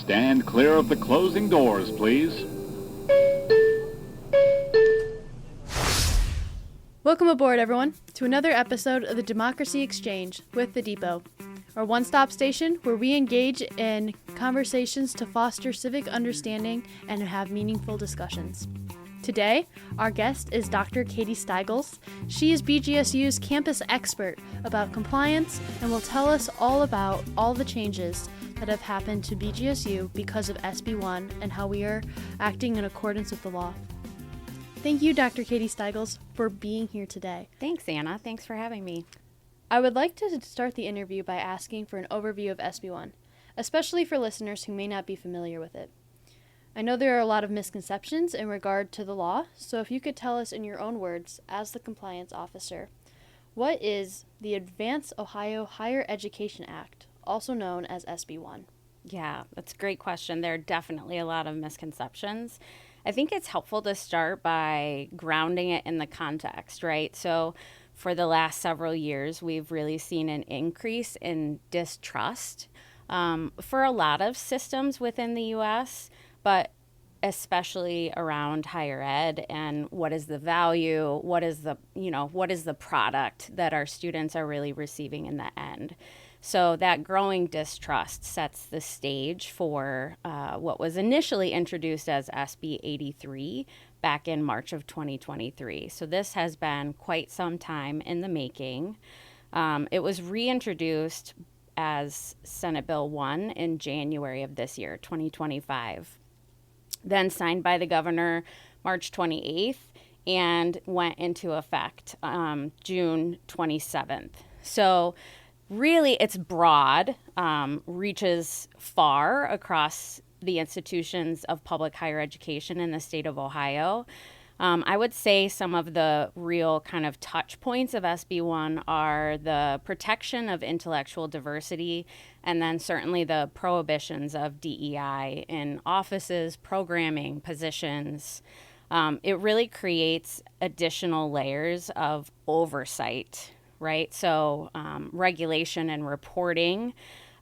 Stand clear of the closing doors, please. Welcome aboard, everyone, to another episode of the Democracy Exchange with The Depot, our one-stop station where we engage in conversations to foster civic understanding and have meaningful discussions. Today, our guest is Dr. Katie Stygles. She is BGSU's campus expert about compliance and will tell us all about all the changes that have happened to BGSU because of SB1 and how we are acting in accordance with the law. Thank you, Dr. Katie Stygles, for being here today. Thanks, Anna. Thanks for having me. I would like to start the interview by asking for an overview of SB1, especially for listeners who may not be familiar with it. I know there are a lot of misconceptions in regard to the law, so if you could tell us in your own words, as the compliance officer, what is the Advanced Ohio Higher Education Act, also known as SB1? Yeah, that's a great question. There are definitely a lot of misconceptions. I think it's helpful to start by grounding it in the context, right? So for the last several years, we've really seen an increase in distrust for a lot of systems within the U.S., but especially around higher ed and what is the value, what is the product that our students are really receiving in the end. So that growing distrust sets the stage for what was initially introduced as SB 83 back in March of 2023. So this has been quite some time in the making. It was reintroduced as Senate Bill 1 in January of this year, 2025. Then signed by the governor March 28th and went into effect June 27th. So really, it's broad, reaches far across the institutions of public higher education in the state of Ohio. I would say some of the real kind of touch points of SB1 are the protection of intellectual diversity and then certainly the prohibitions of DEI in offices, programming, positions. It really creates additional layers of oversight, right? So regulation and reporting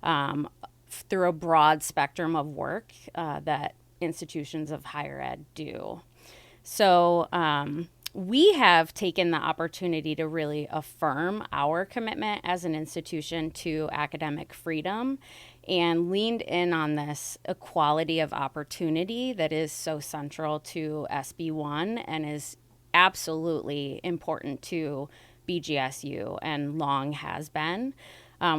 through a broad spectrum of work that institutions of higher ed do. So we have taken the opportunity to really affirm our commitment as an institution to academic freedom and leaned in on this equality of opportunity that is so central to SB1 and is absolutely important to BGSU and long has been.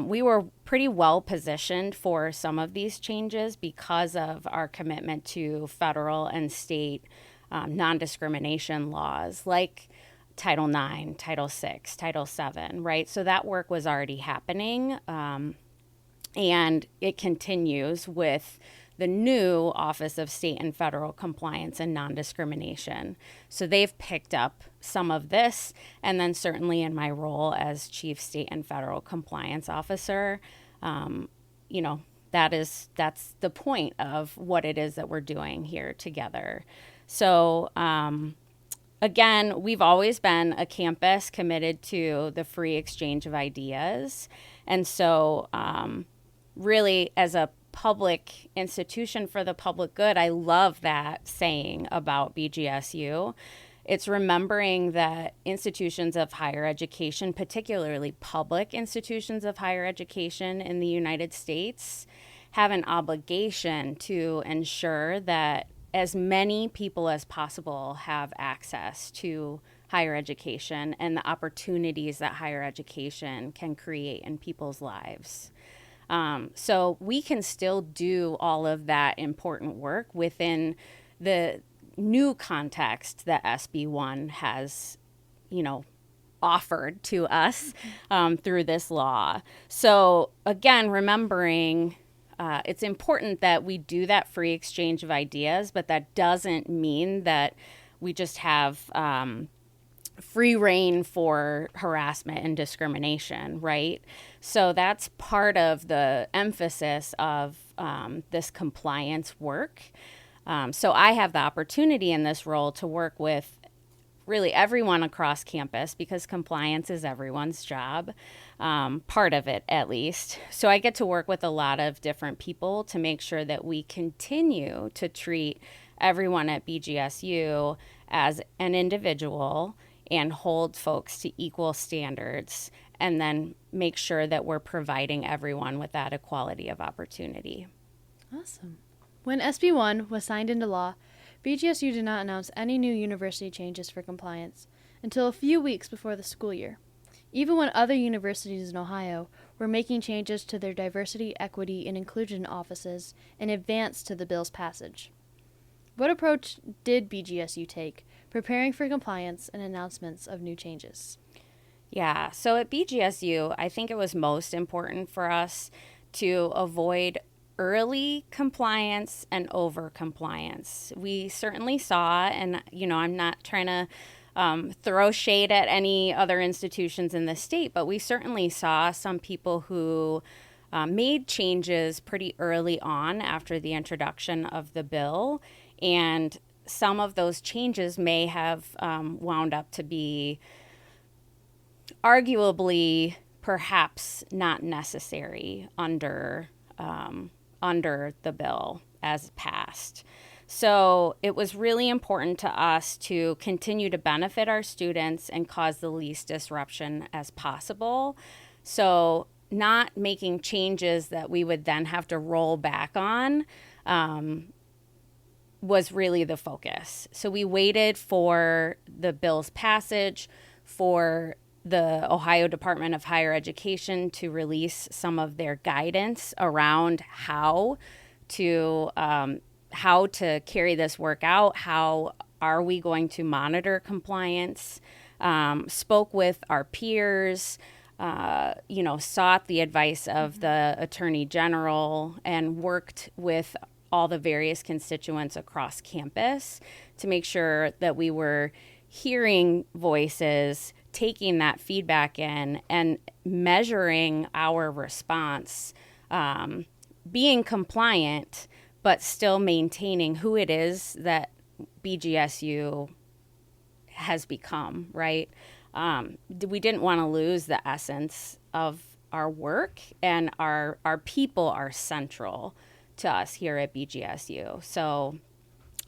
We were pretty well positioned for some of these changes because of our commitment to federal and state non-discrimination laws like Title IX, Title VI, Title VII, right? So that work was already happening, and it continues with the new Office of State and Federal Compliance and Non-Discrimination. So they've picked up some of this, and then certainly in my role as Chief State and Federal Compliance Officer, that's the point of what it is that we're doing here together. So again, we've always been a campus committed to the free exchange of ideas. And so really, as a public institution for the public good, I love that saying about BGSU. It's remembering that institutions of higher education, particularly public institutions of higher education in the United States, have an obligation to ensure that as many people as possible have access to higher education and the opportunities that higher education can create in people's lives. So we can still do all of that important work within the new context that SB1 has, offered to us through this law. So again, remembering it's important that we do that free exchange of ideas, but that doesn't mean that we just have free reign for harassment and discrimination, right? So that's part of the emphasis of this compliance work. So I have the opportunity in this role to work with really everyone across campus, because compliance is everyone's job, part of it at least. So I get to work with a lot of different people to make sure that we continue to treat everyone at BGSU as an individual and hold folks to equal standards, and then make sure that we're providing everyone with that equality of opportunity. Awesome. When SB1 was signed into law, BGSU did not announce any new university changes for compliance until a few weeks before the school year, even when other universities in Ohio were making changes to their diversity, equity, and inclusion offices in advance to the bill's passage. What approach did BGSU take, preparing for compliance and announcements of new changes? Yeah, so at BGSU, I think it was most important for us to avoid early compliance and over compliance. We certainly saw, and I'm not trying to throw shade at any other institutions in the state, but we certainly saw some people who made changes pretty early on after the introduction of the bill, and some of those changes may have wound up to be arguably perhaps not necessary under the bill as passed. So it was really important to us to continue to benefit our students and cause the least disruption as possible. So not making changes that we would then have to roll back on was really the focus. So we waited for the bill's passage, for the Ohio Department of Higher Education to release some of their guidance around how to carry this work out. How are we going to monitor compliance? Spoke with our peers, sought the advice of the Attorney General, and worked with all the various constituents across campus to make sure that we were hearing voices, taking that feedback in, and measuring our response, being compliant, but still maintaining who it is that BGSU has become, right? We didn't want to lose the essence of our work, and our people are central to us here at BGSU. So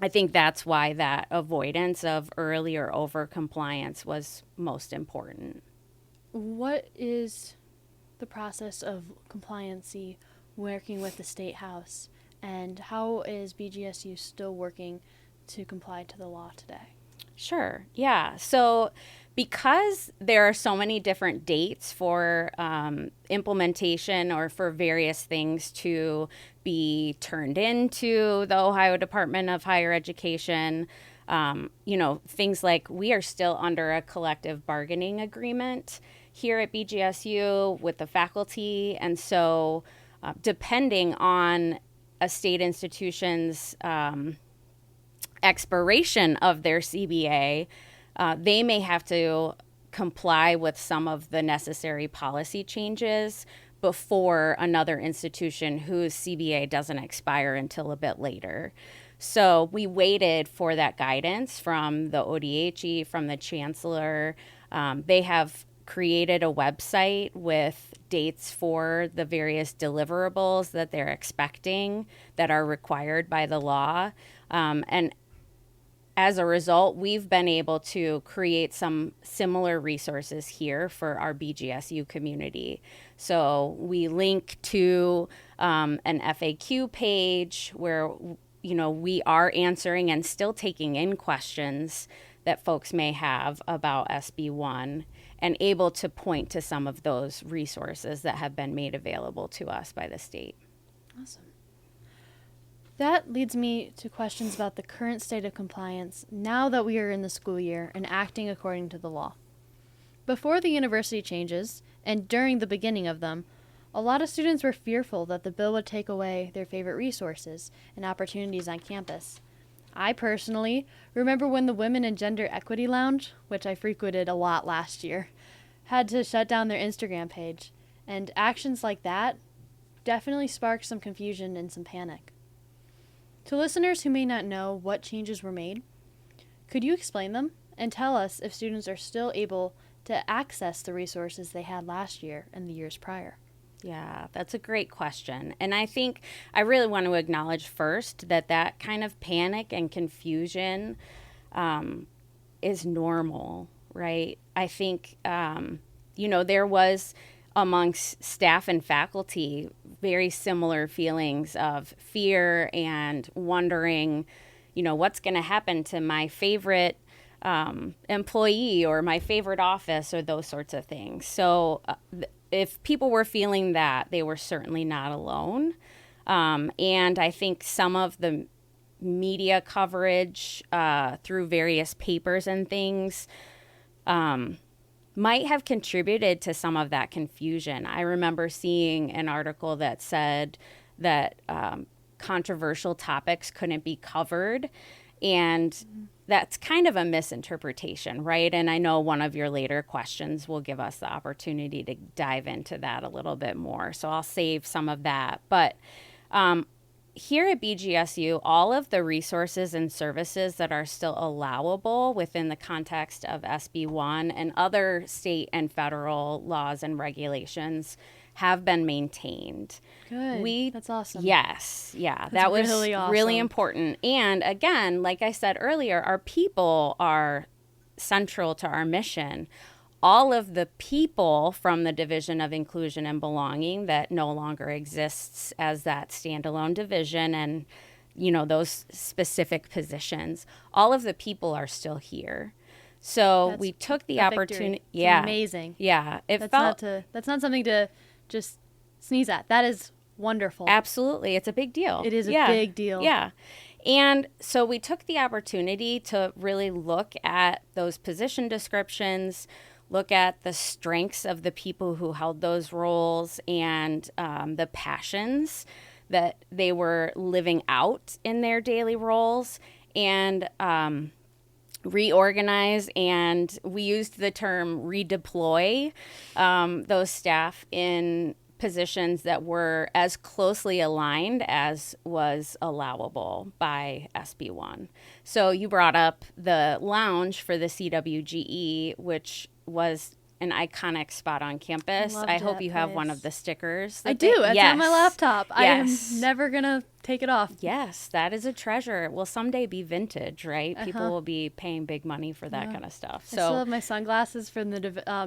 I think that's why that avoidance of early or over compliance was most important. What is the process of compliancy working with the State House, and how is BGSU still working to comply to the law today? Sure. Yeah. So because there are so many different dates for implementation or for various things to be turned into the Ohio Department of Higher Education, things like we are still under a collective bargaining agreement here at BGSU with the faculty. And so depending on a state institution's expiration of their CBA, they may have to comply with some of the necessary policy changes before another institution whose CBA doesn't expire until a bit later. So we waited for that guidance from the ODHE, from the chancellor. They have created a website with dates for the various deliverables that they're expecting that are required by the law. And as a result, we've been able to create some similar resources here for our BGSU community. So we link to an FAQ page where, we are answering and still taking in questions that folks may have about SB1, and able to point to some of those resources that have been made available to us by the state. Awesome. That leads me to questions about the current state of compliance now that we are in the school year and acting according to the law. Before the university changes, and during the beginning of them, a lot of students were fearful that the bill would take away their favorite resources and opportunities on campus. I personally remember when the Women and Gender Equity Lounge, which I frequented a lot last year, had to shut down their Instagram page, and actions like that definitely sparked some confusion and some panic. To listeners who may not know what changes were made, could you explain them and tell us if students are still able to access the resources they had last year and the years prior. Yeah, that's a great question. And I think I really want to acknowledge first that kind of panic and confusion is normal, right? I think, there was amongst staff and faculty very similar feelings of fear and wondering, what's going to happen to my favorite employee or my favorite office or those sorts of things. So if people were feeling that, they were certainly not alone. And I think some of the media coverage through various papers and things might have contributed to some of that confusion. I remember seeing an article that said that controversial topics couldn't be covered, and that's kind of a misinterpretation, right? And I know one of your later questions will give us the opportunity to dive into that a little bit more, so I'll save some of that. But here at BGSU, all of the resources and services that are still allowable within the context of SB1 and other state and federal laws and regulations have been maintained. Good. That's awesome. Yes. Yeah. That's that was really awesome. Really important. And again, like I said earlier, our people are central to our mission. All of the people from the Division of Inclusion and Belonging that no longer exists as that standalone division and, those specific positions, all of the people are still here. So we took the opportunity. Yeah. Amazing. Yeah. That's not something to just sneeze at. That is wonderful. Absolutely. It's a big deal. It is a big deal. Yeah. And so we took the opportunity to really look at those position descriptions, look at the strengths of the people who held those roles and the passions that they were living out in their daily roles, and reorganize, and we used the term redeploy those staff in positions that were as closely aligned as was allowable by SB1. So you brought up the lounge for the CWGE, which was an iconic spot on campus. I hope you have one of the stickers. I do. It's on my laptop. Yes. I am never going to take it off. Yes, that is a treasure. It will someday be vintage, right? People will be paying big money for that kind of stuff. So I still have my sunglasses from the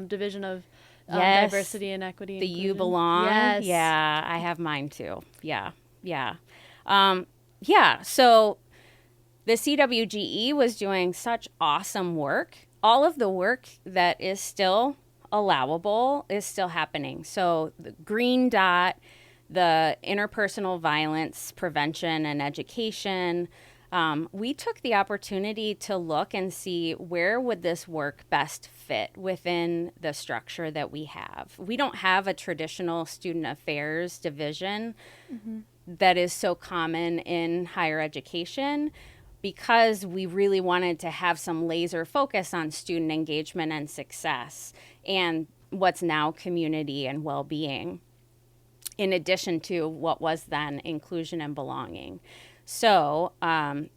Division of Diversity and Equity. The Inclusion. You Belong. Yes. Yeah, I have mine too. Yeah. So the CWGE was doing such awesome work. All of the work that is still allowable is still happening. So the green dot, the interpersonal violence prevention and education, we took the opportunity to look and see where would this work best fit within the structure that we have. We don't have a traditional student affairs division that is so common in higher education, because we really wanted to have some laser focus on student engagement and success and what's now community and well-being, in addition to what was then inclusion and belonging. So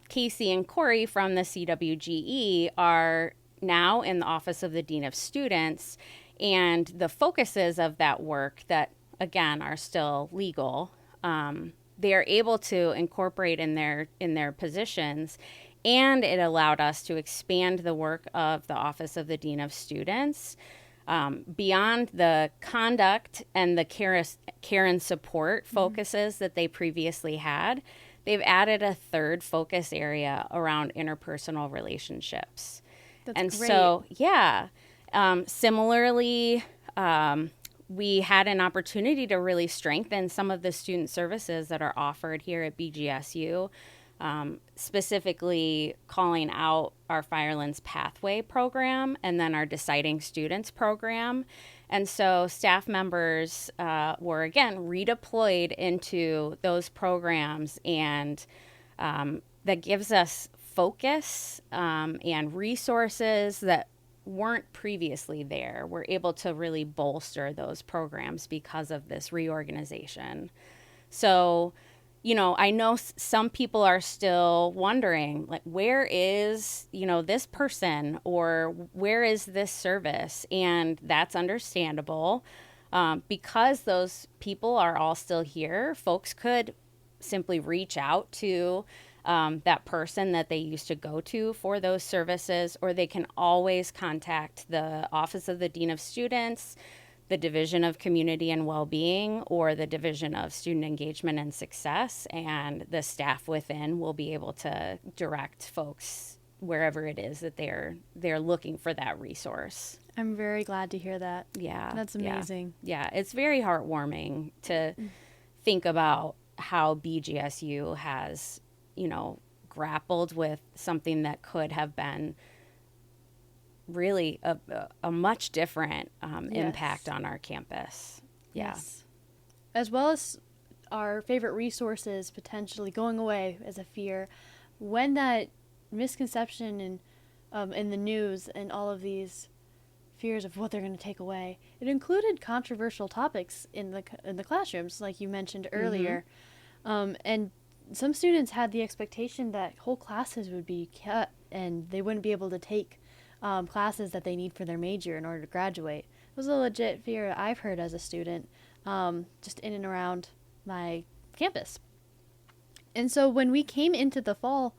Casey and Corey from the CWGE are now in the Office of the Dean of Students, and the focuses of that work that, again, are still legal, they are able to incorporate in their positions, and it allowed us to expand the work of the Office of the Dean of Students beyond the conduct and the care and support focuses that they previously had. They've added a third focus area around interpersonal relationships. That's great. So, similarly, we had an opportunity to really strengthen some of the student services that are offered here at BGSU, specifically calling out our Firelands Pathway program and then our Deciding Students program. And so staff members were, again, redeployed into those programs, and that gives us focus and resources that weren't previously there. We're able to really bolster those programs because of this reorganization. So I know some people are still wondering, like, where is, this person, or where is this service? And that's understandable. Because those people are all still here, folks could simply reach out to that person that they used to go to for those services, or they can always contact the Office of the Dean of Students, the Division of Community and Wellbeing, or the Division of Student Engagement and Success, and the staff within will be able to direct folks wherever it is that they're looking for that resource. I'm very glad to hear that. Yeah. That's amazing. Yeah, it's very heartwarming to think about how BGSU has, grappled with something that could have been really a much different impact on our campus. Yeah. Yes. As well as our favorite resources potentially going away as a fear, when that misconception in the news and all of these fears of what they're going to take away, it included controversial topics in the classrooms, like you mentioned earlier. And some students had the expectation that whole classes would be cut and they wouldn't be able to take classes that they need for their major in order to graduate. It was a legit fear I've heard as a student, just in and around my campus. And so when we came into the fall,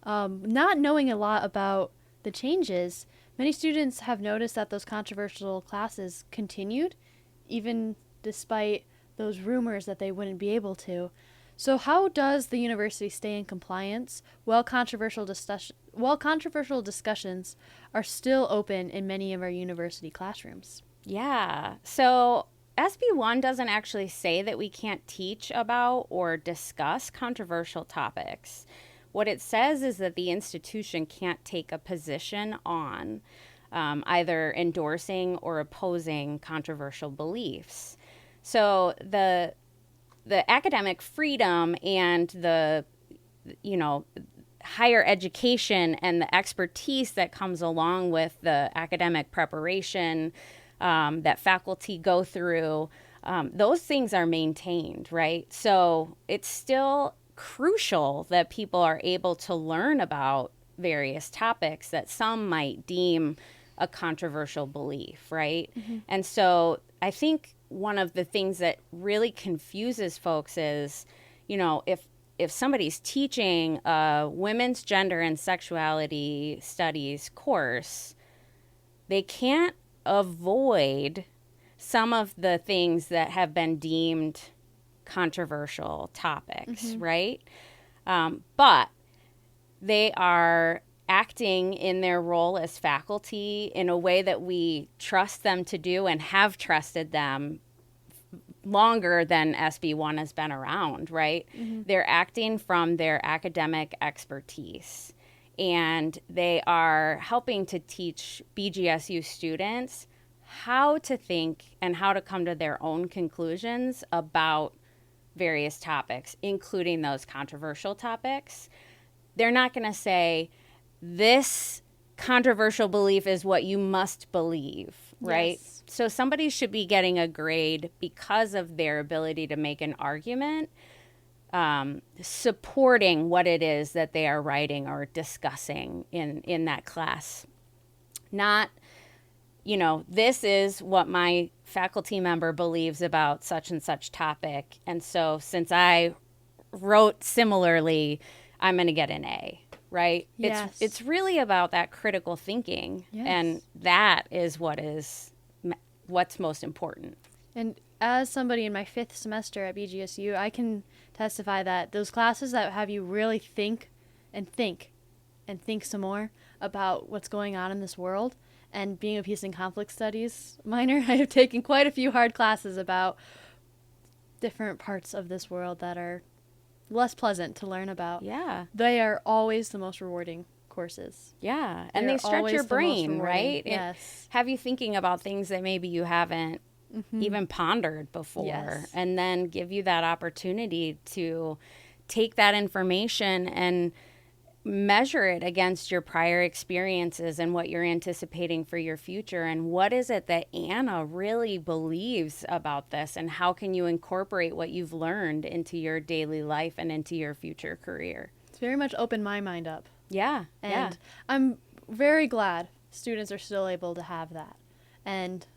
not knowing a lot about the changes, many students have noticed that those controversial classes continued, even despite those rumors that they wouldn't be able to. So how does the university stay in compliance while controversial discussions are still open in many of our university classrooms? Yeah. So SB1 doesn't actually say that we can't teach about or discuss controversial topics. What it says is that the institution can't take a position on either endorsing or opposing controversial beliefs. So the academic freedom and the higher education and the expertise that comes along with the academic preparation that faculty go through, those things are maintained, right? So it's still crucial that people are able to learn about various topics that some might deem a controversial belief, right? And so I think one of the things that really confuses folks is, if somebody's teaching a women's gender and sexuality studies course, they can't avoid some of the things that have been deemed controversial topics, right? But they are acting in their role as faculty in a way that we trust them to do and have trusted them longer than SB1 has been around, right? They're acting from their academic expertise, and they are helping to teach BGSU students how to think and how to come to their own conclusions about various topics, including those controversial topics. They're not going to say, this controversial belief is what you must believe, right? Yes. So somebody should be getting a grade because of their ability to make an argument, supporting what it is that they are writing or discussing in that class. Not, this is what my faculty member believes about such and such topic, and so since I wrote similarly, I'm going to get an A. Right? Yes. It's really about that critical thinking. Yes. And that is what's most important. And as somebody in my 5th semester at BGSU, I can testify that those classes that have you really think some more about what's going on in this world, and being a peace and conflict studies minor, I have taken quite a few hard classes about different parts of this world that are less pleasant to learn about. Yeah. They are always the most rewarding courses. Yeah. And They're they stretch always your the most brain, rewarding. right? Yes. Have you thinking about things that maybe you haven't even pondered before. Yes. And then give you that opportunity to take that information and measure it against your prior experiences and what you're anticipating for your future, and what is it that Anna really believes about this, and how can you incorporate what you've learned into your daily life and into your future career. It's very much opened my mind up. Yeah. And I'm very glad students are still able to have that, and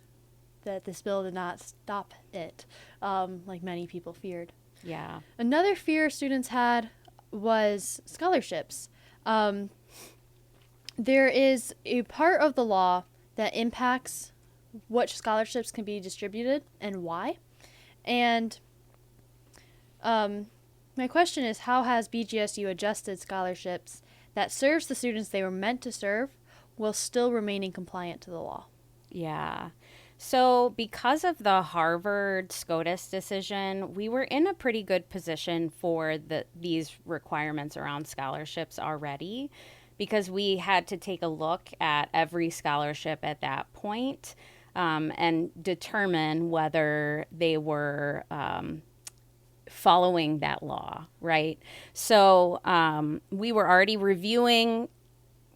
that this bill did not stop it, like many people feared. Yeah. Another fear students had was scholarships. There is a part of the law that impacts which scholarships can be distributed and why. And my question is, how has BGSU adjusted scholarships that serves the students they were meant to serve while still remaining compliant to the law? Yeah. So because of the Harvard SCOTUS decision, we were in a pretty good position for these requirements around scholarships already, because we had to take a look at every scholarship at that point and determine whether they were following that law, right? So we were already reviewing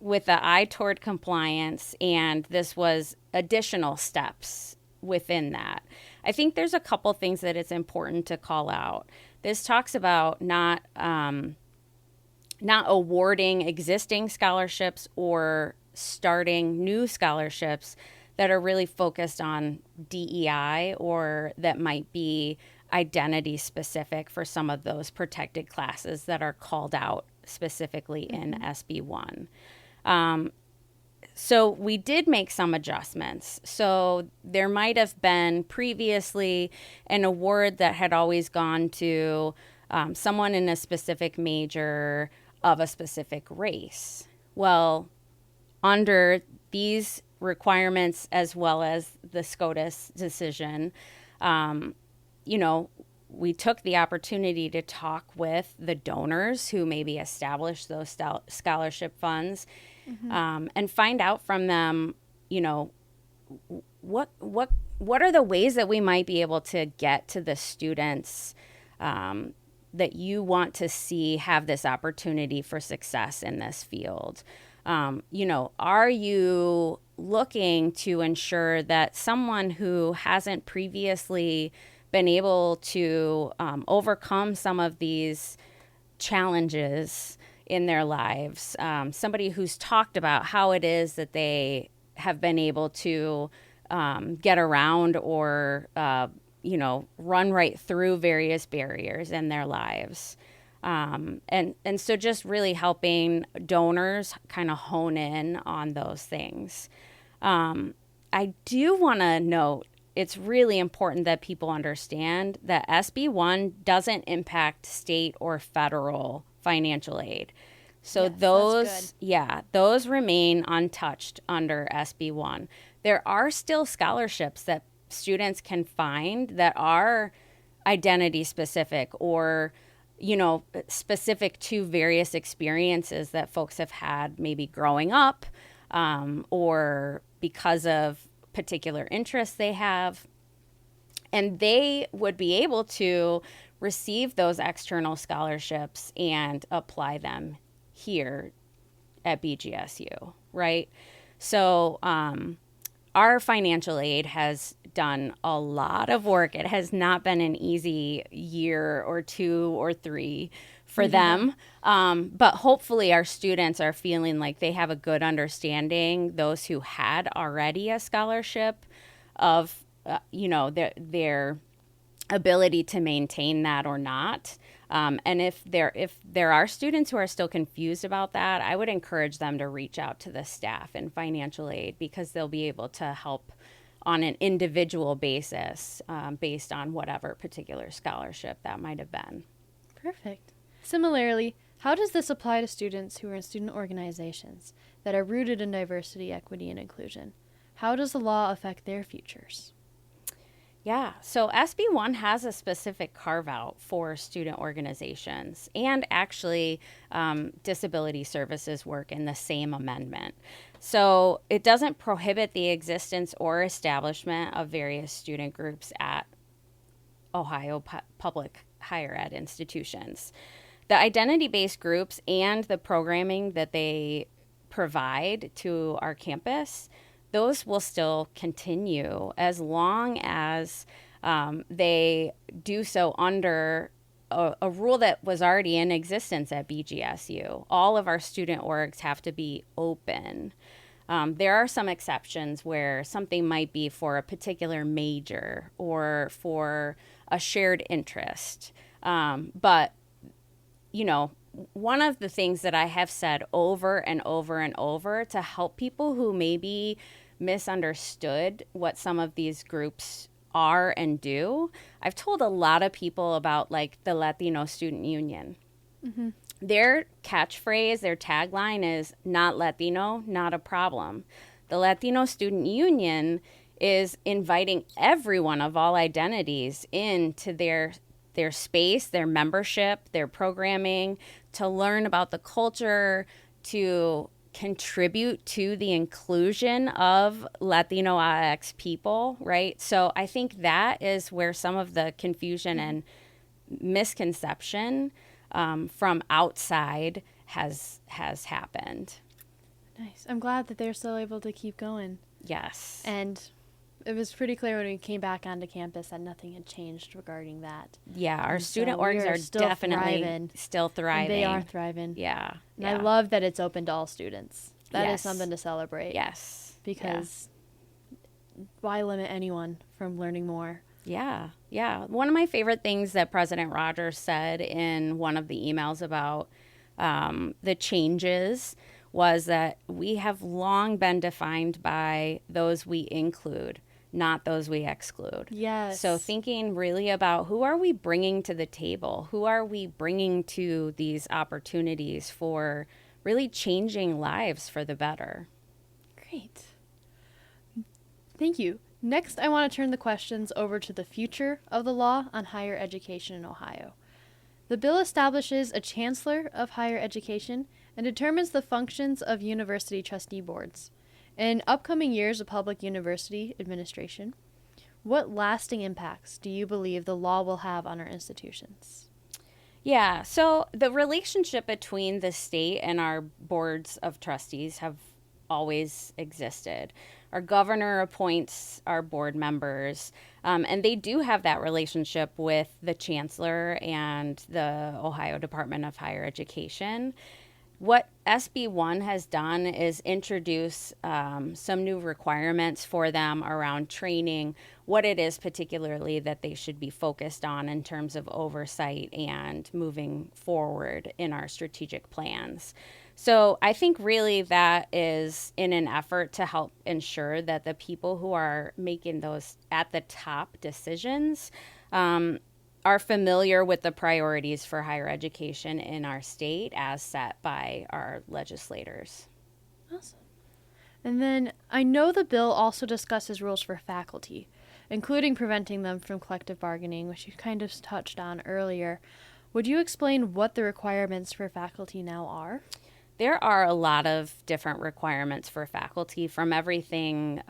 with the eye toward compliance, and this was additional steps within that. I think there's a couple things that it's important to call out. This talks about not awarding existing scholarships or starting new scholarships that are really focused on DEI or that might be identity specific for some of those protected classes that are called out specifically in SB1. So we did make some adjustments. So there might have been previously an award that had always gone to someone in a specific major of a specific race. Well, under these requirements as well as the SCOTUS decision, we took the opportunity to talk with the donors who maybe established those scholarship funds and find out from them, what are the ways that we might be able to get to the students that you want to see have this opportunity for success in this field. Are you looking to ensure that someone who hasn't previously been able to overcome some of these challenges in their lives, somebody who's talked about how it is that they have been able to get around or, run right through various barriers in their lives. And so just really helping donors kind of hone in on those things. I do want to note, it's really important that people understand that SB1 doesn't impact state or federal financial aid. So yes, those remain untouched under SB1. There are still scholarships that students can find that are identity specific or, specific to various experiences that folks have had maybe growing up or because of particular interests they have. And they would be able to receive those external scholarships and apply them here at BGSU, right? So our financial aid has done a lot of work. It has not been an easy year or 2 or 3 for them. But hopefully our students are feeling like they have a good understanding, those who had already a scholarship, of their ability to maintain that or not. And if there are students who are still confused about that, I would encourage them to reach out to the staff in financial aid, because they'll be able to help on an individual basis based on whatever particular scholarship that might have been. Perfect. Similarly, how does this apply to students who are in student organizations that are rooted in diversity, equity, and inclusion? How does the law affect their futures? Yeah, so SB1 has a specific carve-out for student organizations, and actually disability services work in the same amendment. So it doesn't prohibit the existence or establishment of various student groups at Ohio public higher ed institutions. the identity-based groups and the programming that they provide to our campus, those will still continue as long as they do so under a rule that was already in existence at BGSU. All of our student orgs have to be open. There are some exceptions where something might be for a particular major or for a shared interest. But, you know, one of the things that I have said over and over and over to help people who maybe misunderstood what some of these groups are and do, I've told a lot of people about like the Latino Student Union. Mm-hmm. Their catchphrase, their tagline is not Latino, not a problem. The Latino Student Union is inviting everyone of all identities into their space, their membership, their programming, to learn about the culture, to contribute to the inclusion of Latino AX people, right? So I think that is where some of the confusion and misconception from outside has happened. Nice. I'm glad that they're still able to keep going. Yes. And it was pretty clear when we came back onto campus that nothing had changed regarding that. Yeah, our And student so orgs are still definitely thriving, still thriving. And they are thriving. Yeah. And I love that it's open to all students. That is Yes. something to celebrate. Yes. Because why limit anyone from learning more? Yeah. Yeah. One of my favorite things that President Rogers said in one of the emails about the changes was that we have long been defined by those we include, not those we exclude. Yes. So thinking really about who are we bringing to the table? Who are we bringing to these opportunities for really changing lives for the better? Great. Thank you. Next, I want to turn the questions over to the future of the law on higher education in Ohio. The bill establishes a chancellor of higher education and determines the functions of university trustee boards. In upcoming years of public university administration, what lasting impacts do you believe the law will have on our institutions? Yeah, so the relationship between the state and our boards of trustees have always existed. Our governor appoints our board members, and they do have that relationship with the chancellor and the Ohio Department of Higher Education. What SB1 has done is introduce some new requirements for them around training, what it is particularly that they should be focused on in terms of oversight and moving forward in our strategic plans. So I think really that is in an effort to help ensure that the people who are making those at the top decisions are familiar with the priorities for higher education in our state as set by our legislators. Awesome. And then I know the bill also discusses rules for faculty, including preventing them from collective bargaining, which you kind of touched on earlier. Would you explain what the requirements for faculty now are? There are a lot of different requirements for faculty, from everything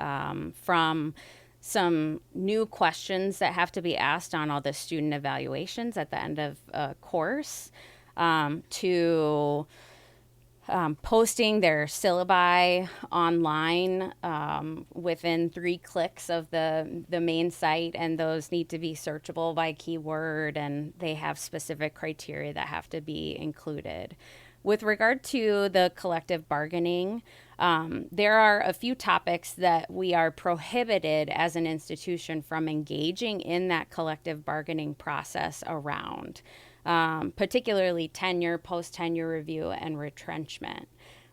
from some new questions that have to be asked on all the student evaluations at the end of a course, to posting their syllabi online within 3 clicks of the main site, and those need to be searchable by keyword, and they have specific criteria that have to be included. With regard to the collective bargaining, there are a few topics that we are prohibited as an institution from engaging in that collective bargaining process around, particularly tenure, post-tenure review, and retrenchment.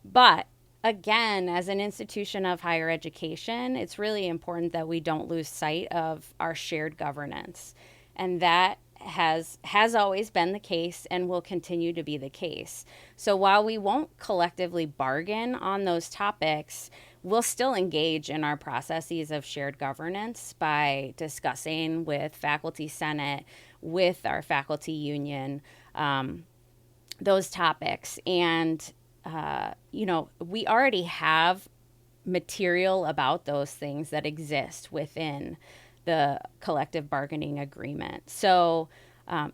But again, as an institution of higher education, it's really important that we don't lose sight of our shared governance. And that has always been the case and will continue to be the case. So while we won't collectively bargain on those topics, we'll still engage in our processes of shared governance by discussing with Faculty Senate, with our faculty union, those topics. And, we already have material about those things that exist within the collective bargaining agreement. So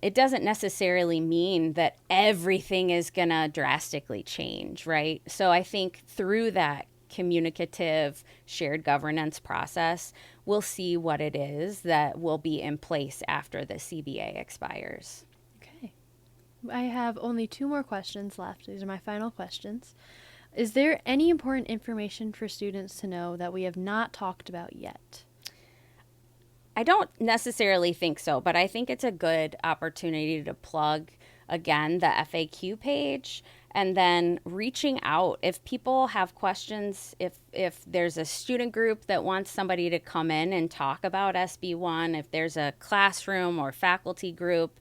it doesn't necessarily mean that everything is going to drastically change, right? So I think through that communicative shared governance process, we'll see what it is that will be in place after the CBA expires. Okay. I have only 2 more questions left. These are my final questions. Is there any important information for students to know that we have not talked about yet? I don't necessarily think so, but I think it's a good opportunity to plug, again, the FAQ page, and then reaching out. If people have questions, if there's a student group that wants somebody to come in and talk about SB1, if there's a classroom or faculty group,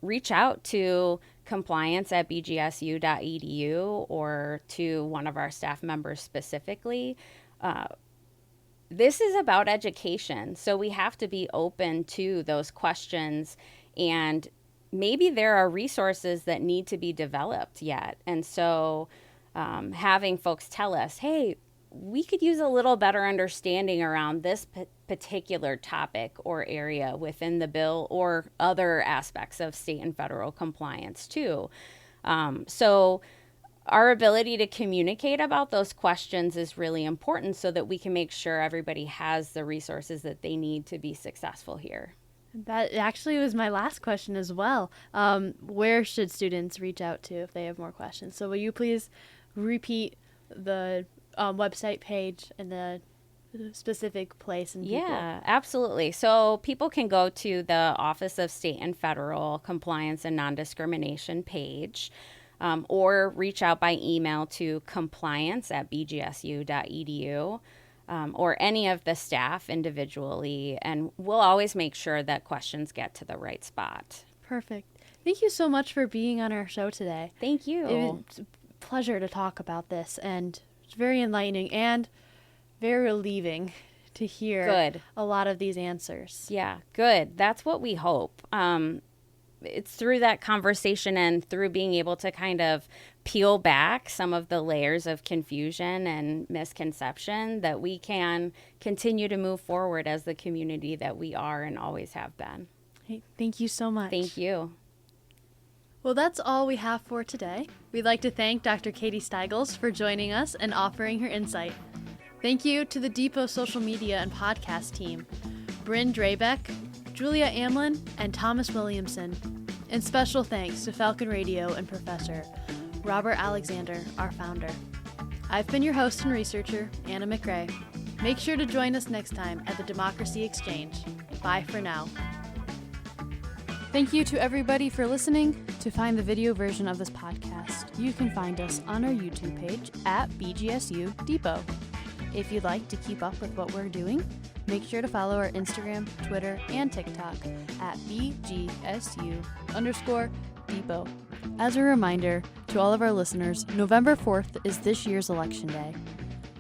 reach out to compliance@bgsu.edu or to one of our staff members specifically. This is about education, so we have to be open to those questions, and maybe there are resources that need to be developed yet. And so having folks tell us, hey, we could use a little better understanding around this particular topic or area within the bill or other aspects of state and federal compliance too. So our ability to communicate about those questions is really important so that we can make sure everybody has the resources that they need to be successful here. That actually was my last question as well. Where should students reach out to if they have more questions? So will you please repeat the website page and the specific place and people? Yeah, absolutely. So people can go to the Office of State and Federal Compliance and Non-Discrimination page, or reach out by email to compliance@bgsu.edu. Or any of the staff individually, and we'll always make sure that questions get to the right spot. Perfect. Thank you so much for being on our show today. Thank you. It's a pleasure to talk about this, and it's very enlightening and very relieving to hear a lot of these answers. Yeah, good. That's what we hope. It's through that conversation and through being able to kind of peel back some of the layers of confusion and misconception that we can continue to move forward as the community that we are and always have been. Hey, thank you so much. Thank you. Well, that's all we have for today. We'd like to thank Dr. Katie Stygles for joining us and offering her insight. Thank you to the Depot social media and podcast team, Bryn Drabeck, Julia Amlin, and Thomas Williamson. And special thanks to Falcon Radio and Professor Robert Alexander, our founder. I've been your host and researcher, Anna McRay. Make sure to join us next time at the Democracy Exchange. Bye for now. Thank you to everybody for listening. To find the video version of this podcast, you can find us on our YouTube page at BGSU Depot. If you'd like to keep up with what we're doing, make sure to follow our Instagram, Twitter, and TikTok at BGSU_Depot. As a reminder to all of our listeners, November 4th is this year's election day.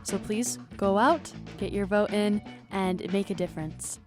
So please go out, get your vote in, and make a difference.